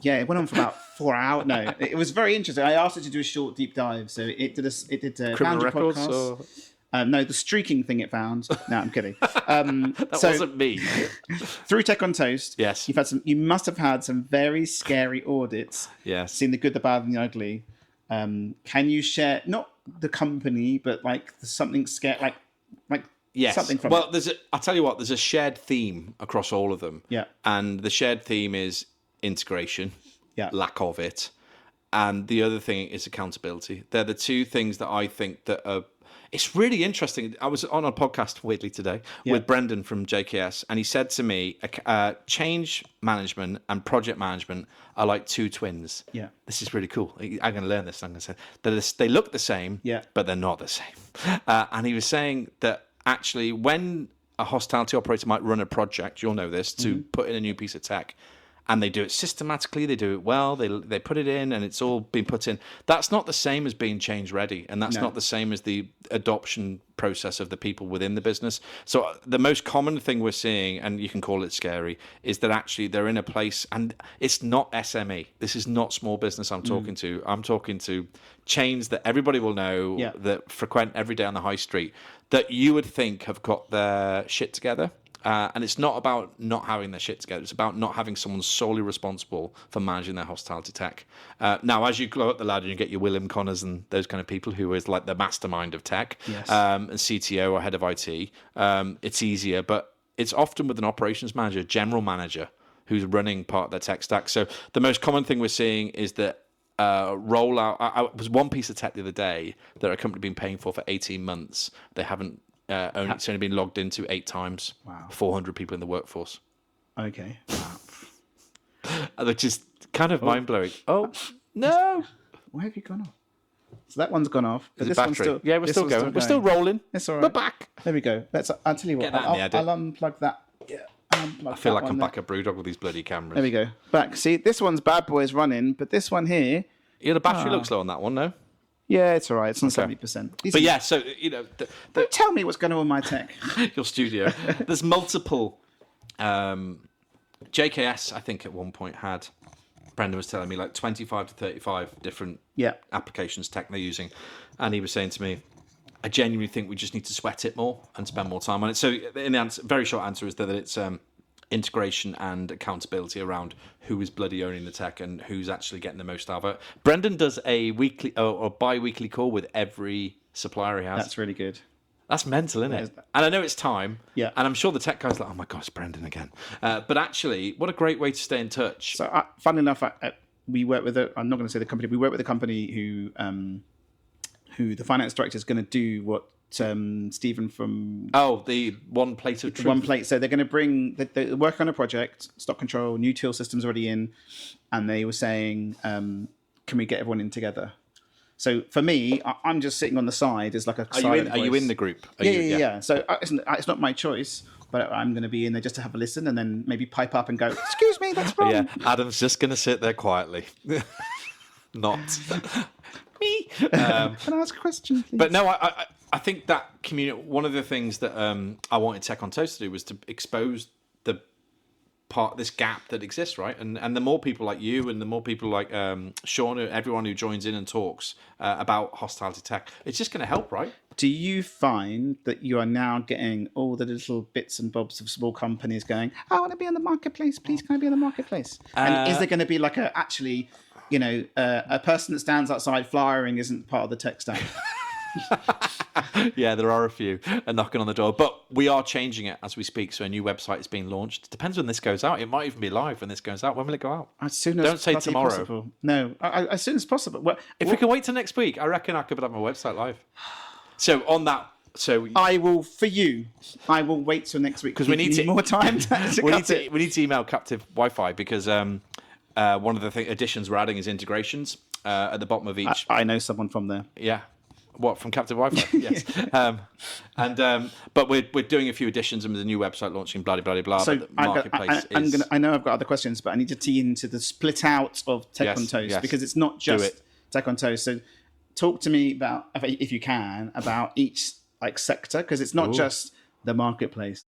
Yeah, it went on for about 4 hours. No, it was very interesting. I asked it to do a short deep dive, so it did Criminal found your records podcast. No, the streaking thing it found. No, I'm kidding. That wasn't me. Through Tech on Toast, Yes. you must have had some very scary audits. Yes. Seen the good, the bad, and the ugly. Can you share not the company, but like something scary, like yes. something from? Well, I'll tell you what. There's a shared theme across all of them. Yeah. And the shared theme is integration. Yeah. Lack of it, and the other thing is accountability. They're the two things that I think that are. It's really interesting. I was on a podcast weirdly today with Brendan from JKS, and he said to me, change management and project management are like two twins. Yeah. This is really cool. I'm going to learn this. I'm going to say they look the same, but they're not the same. And he was saying that actually when a hospitality operator might run a project, you'll know this, to put in a new piece of tech, and they do it systematically, they do it well, they put it in, and it's all been put in. That's not the same as being change ready, and that's not the same as the adoption process of the people within the business. So the most common thing we're seeing, and you can call it scary, is that actually they're in a place, and it's not SME. This is not small business I'm talking to. I'm talking to chains that everybody will know, that frequent every day on the high street, that you would think have got their shit together. And it's not about not having their shit together. It's about not having someone solely responsible for managing their hospitality tech. Now, as you go up the ladder, you get your William Connors and those kind of people who is like the mastermind of tech, and CTO or head of IT. It's easier, but it's often with an operations manager, general manager, who's running part of their tech stack. So the most common thing we're seeing is that rollout. I was one piece of tech the other day that a company had been paying for 18 months. They haven't. It's only been logged into 8 times. Wow. 400 people in the workforce. Okay. Wow. Which is kind of mind-blowing. Oh, no. Why have you gone off? So that one's gone off. But Is it this battery? one's still, yeah, we're still going. We're still rolling. It's all right. We're back. There we go. I'll tell you what. I'll unplug that. Yeah. I feel like I'm back at Brewdog with these bloody cameras. There we go. Back. See, this one's bad boys running, but this one here. Yeah, the battery looks low on that one, no? Yeah, it's all right. It's on 70%. But yeah, so, you know... Don't tell me what's going on with my tech. Your studio. There's multiple... JKS, I think, at one point had... Brendan was telling me, like, 25 to 35 different applications tech they're using. And he was saying to me, I genuinely think we just need to sweat it more and spend more time on it. So, in the answer, very short answer is that it's... integration and accountability around who is bloody owning the tech and who's actually getting the most out of it. Brendan does a weekly or bi-weekly call with every supplier he has. That's really good. That's mental, isn't it? And I know it's time. Yeah. And I'm sure the tech guy's like, oh my God, it's Brendan again. But actually, what a great way to stay in touch. So, funnily enough, we work with I'm not going to say the company. We work with a company who the finance director is going to do what Stephen from the One Plate of Truth. One Plate. So they're going to bring they work on a project, stock control, new till systems already in, and they were saying, can we get everyone in together? So for me, I'm just sitting on the side as like a silent voice. Are you in the group? Yeah. So it's not my choice, but I'm going to be in there just to have a listen and then maybe pipe up and go, excuse me, that's wrong. Yeah, Adam's just going to sit there quietly. Not me. Can I ask a question, please? But no, I think that community. One of the things that I wanted Tech on Toast to do was to expose this gap that exists, right? And the more people like you and the more people like Sean, everyone who joins in and talks about hospitality tech, it's just going to help, right? Do you find that you are now getting all the little bits and bobs of small companies going, I want to be on the marketplace, please, can I be on the marketplace? And is there going to be like a person that stands outside flyering isn't part of the tech stack? Yeah, there are a few knocking on the door, but we are changing it as we speak. So a new website is being launched. It depends when this goes out. It might even be live when this goes out. When will it go out? As soon as don't say tomorrow. Possible. No, as soon as possible. If we can wait till next week, I reckon I could have my website live. So on that, I will wait till next week because we need more time. We need to email Captive Wi-Fi because one of the additions we're adding is integrations at the bottom of each. I know someone from there. Yeah. What, from Captive Wi-Fi? Yes. But we're doing a few additions and there's a new website launching, blah, blah, blah, blah. So but the marketplace I know I've got other questions, but I need to tee into the split out of Tech on Toast because it's not just Tech on Toast. So talk to me about, if you can, about each sector because it's not just the marketplace.